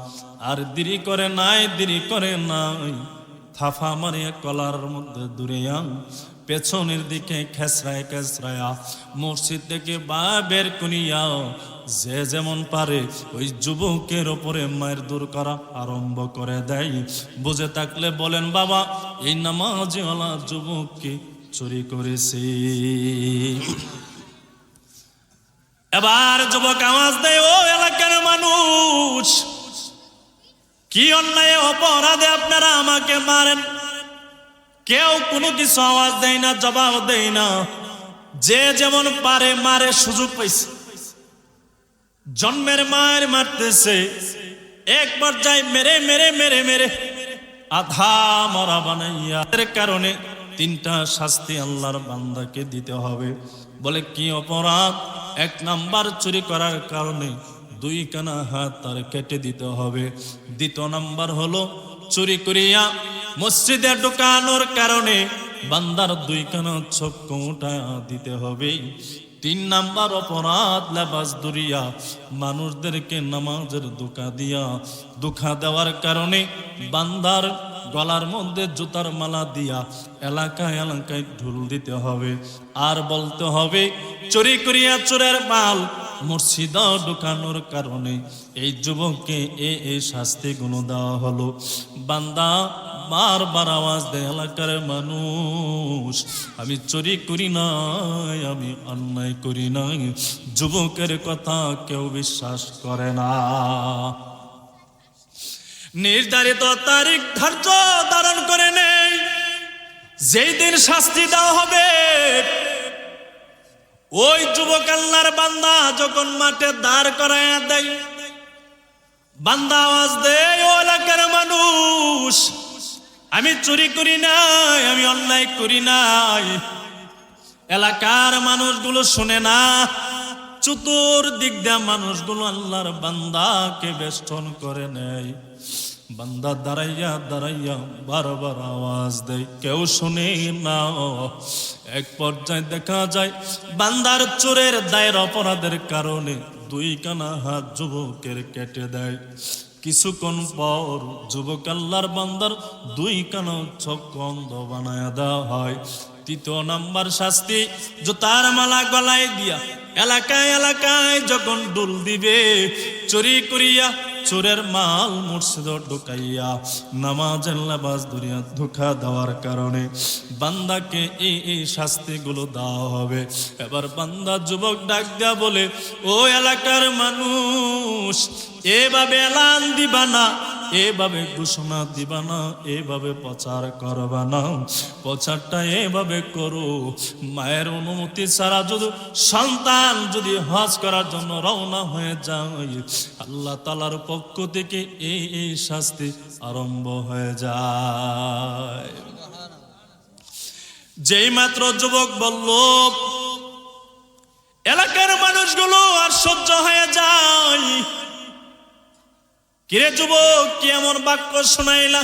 আর দেরি করে নাই, থাফা মারিয়া কলার মধ্যে দূরিয়া পেছনের দিকে খেসরায়া মসজিদ থেকে বা বের করিয়া যে যেমন পারে ওই যুবকের ওপরে মায়ের দূর করা আরম্ভ করে দেয়। বুঝে থাকলে বলেন বাবা, এই নামাজিওয়ালা যুবককে চুরি করেছে। এবার যুবক আওয়াজ দেয়, ও এলাকার মানুষ, কি অন্যায় অপরাধে আপনারা আমাকে মারেন? কেউ কোনো কিছু আওয়াজ দেয় না, জবাব দেয় না। যে যেমন পারে মারে, সুযোগ পাইছে, জন্মের মায়ের মারতেছে। এক পর্যায়ে মেরে মেরে মেরে মেরে আধা মরা বানাইয়া। এর কারণে তিনটা শাস্তি আল্লাহর বান্দাকে দিতে হবে। বলে কি অপরাধ? এক নাম্বার, চুরি করার কারণে 2 কানা হাত তার কেটে দিতে হবে। দ্বিতীয় নাম্বার হলো চুরি করিয়া মসজিদে ঢুকানোর কারণে বান্দার 2 কানা চক্ষু উঠায়া দিতে হবে। 3 নাম্বার অপরাধ, লেবাস দুরিয়া মানুষদেরকে নামাজের ধোঁকা দেওয়ার কারণে বান্দার গলার মধ্যে জুতার মালা দিয়া এলাকায় এলাকায় ঢুল দিতে হবে। আর বলতে হবে চুরি করিয়া চোরের মাল মসজিদে ঢুকানোর কারণে এই যুবককে এই শাস্তিগুলো দেওয়া হলো। বান্দা বারবার আওয়াজ দেয়, এলাকার মানুষ, আমি চুরি করি নাই, আমি অন্যায় করি নাই। যুবকের কথা কেউ বিশ্বাস করে না। নির্ধারিত তারিখ ধার্য ধারণ করে নেই, যেই দিন শাস্তি দেওয়া হবে ওই যুবক আল্লাহর বান্দা যখন মাঠে দাঁড় করাইয়া দেয়, বান্দা আওয়াজ দেয়, ও এলাকার মানুষ, আমি চুরি করি নাই, আমি অন্যায় করি নাই। এলাকার মানুষগুলো শুনে না, চতুর্দিক দিয়ে মানুষগুলো আল্লাহর বান্দাকে বেষ্টন করে নেয়। বান্দা দাঁড়াইয়া দাঁড়াইয়া বারবার আওয়াজ দেয়, কেউ শুনে না। এক পর্যায়ে দেখা যায় বান্দার চোরের দায়ের অপরাধের কারণে 2 কানা হাত যুবকের কেটে দেয়। কিছুক্ষণ পর যুবক আল্লাহর বান্দার 2 কানা চক্ষু অন্ধ বানায়া দেওয়া হয়। তৃতীয় নাম্বার শাস্তি, জুতার মালা গলায় দিয়া এলাকায় এলাকায় যখন ডুল দিবে, চুরি করিয়া চোরের মাল মসজিদে ঢুকাইয়া নামাজের লেবাস ধরিয়া ধোঁকা দেওয়ার কারণে বান্দাকে এই শাস্তিগুলো দেওয়া হবে। এবার বান্দা যুবক ডাক দিয়া বলে, ও এলাকার মানুষ, এভাবে এলান দিবা না, এভাবে ঘোষণা দিবা না, এভাবে প্রচার করবা না। প্রচারটা এভাবে করো, মায়ের অনুমতি ছাড়া যদি সন্তান যদি হজ করার জন্য রওনা হয়ে যায়, আল্লাহ তাআলার পক্ষ থেকে এই শাস্তি আরম্ভ হয়ে যায়। যেই মাত্র যুবক বলল, এলাকার মানুষগুলো আর সহ্য হয়ে যায়। কিরে যুবক, কি এমন বাক্য শোনাইলা?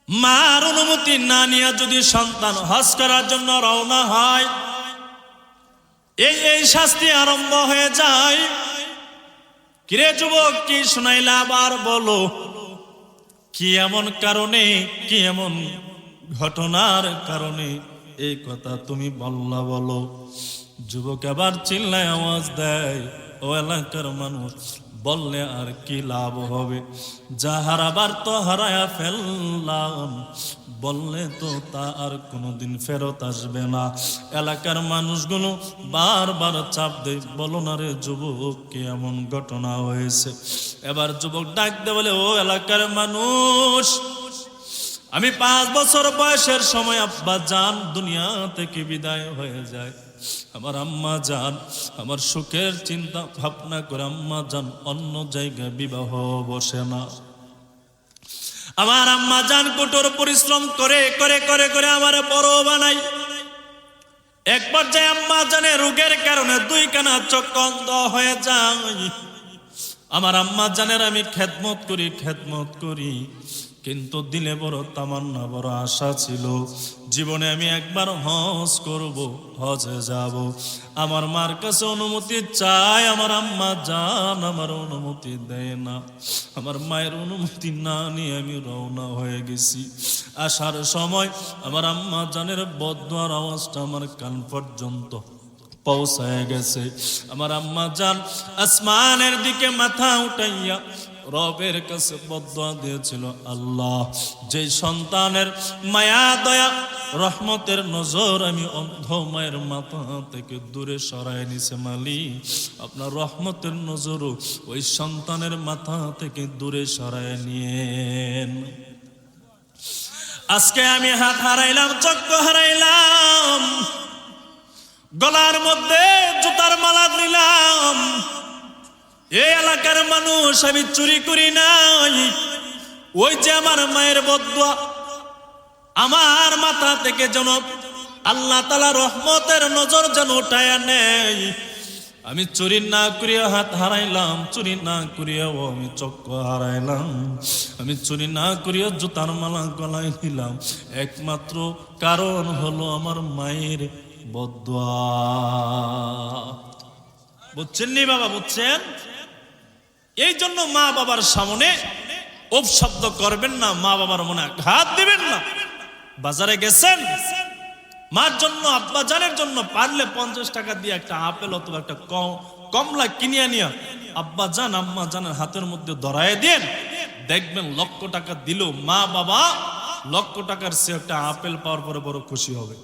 মার অনুমতি না নিয়ে যদি সন্তান হজ করার জন্য রওনা হয়, এই শাস্তি আরম্ভ হয়ে যায়। কিরে যুবক, কি শোনাইলা? আবার বলো, কি এমন কারণে, কি এমন ঘটনার কারণে এই কথা তুমি বললা, বলো। যুবক আবার চিল্লায় আওয়াজ দেয়, ও এলাকার মানুষ, বললে আর কি লাভ হবে? যা হারাবার তো হারায়া ফেললাম, বললে তো তা আর কোনোদিন ফেরত আসবে না। এলাকার মানুষগুলো বারবার চাপ দেয়, বলো না রে যুবক, কি এমন ঘটনা হয়েছে? এবার যুবক ডাক দে বলে, ও এলাকার মানুষ, আমি 5 বছর বয়সের সময় আব্বা জান দুনিয়া থেকে বিদায় হয়ে যায়। আমার আম্মা জান আমার সুখের চিন্তা ভাবনা করে আম্মা জান অন্য জায়গায় বিবাহ বসে না। আমার আম্মা জান কঠোর পরিশ্রম করে করে করে করে আমার বড় বানাই। এক পর্যায়ে আম্মা জানের রোগের কারণে দুইখানা চোখ অন্ধ হয়ে যায়। আমার আম্মা জানের আমি খেদমত করি, কিন্তু দিলে বড় তামান্না, বড় আশা ছিল জীবনে আমি একবার হজ করব, হজে যাব। আমার মার কাছে অনুমতি চাই, আমার আম্মা জান আমার অনুমতি দেয় না। আমার মায়ের অনুমতি না নিয়ে আমি রওনা হয়ে গেছি। আসার সময় আমার আম্মা জানের বদদুয়ার আওয়াজটা আমার কান পর্যন্ত পৌঁছায় গেছে। আমার আম্মা জান আসমানের দিকে মাথা উঠাইয়া রবের কাছে বদদুয়া দিয়েছিল, আল্লাহ, যে সন্তানের মায়া দয়া রহমতের নজর আমি অন্ধ মায়ের মাথা থেকে দূরে সরায় নিছে, মালিক আপনার রহমতের নজরও ওই সন্তানের মাথা থেকে দূরে সরায় নিয়েন। আজকে আমি হাত হারাইলাম, চক্ষু হারাইলাম, গলার মধ্যে জুতার মালা দিলাম। এই এলাকার মানুষ আমি চুরি করি নাই। ওই যে আমার মায়ের বদদুয়া আমার মাথা থেকে যেন আল্লাহ তাআলা রহমতের নজর যেন উঠায়া নেয়। আমি চুরি না করিয়া হাত হারাইলাম, চুরি না করিয়াও আমি চক্ষু হারাইলাম, আমি চুরি না করিয়া জুতার মালা গলায় নিলাম। একমাত্র কারণ হলো আমার মায়ের বদদুয়া। বুঝছেন নি বাবা, বুঝছেন? এই জন্য মা বাবার সামনে অপশব্দ করবেন না, মা বাবার মনে আঘাত দিবেন না। বাজারে গেছেন, মার জন্য আব্বা জানের জন্য পারলে 50 টাকা দিয়ে একটা আপেল অথবা একটা কমলা কিনে নিয়ে আব্বা জান আম্মা জানের হাতের মধ্যে ধরায় দেন, দেখবেন লক্ষ টাকা দিলেও মা বাবা লক্ষ টাকার সে একটা আপেল পাওয়ার পরে বড় খুশি হবে।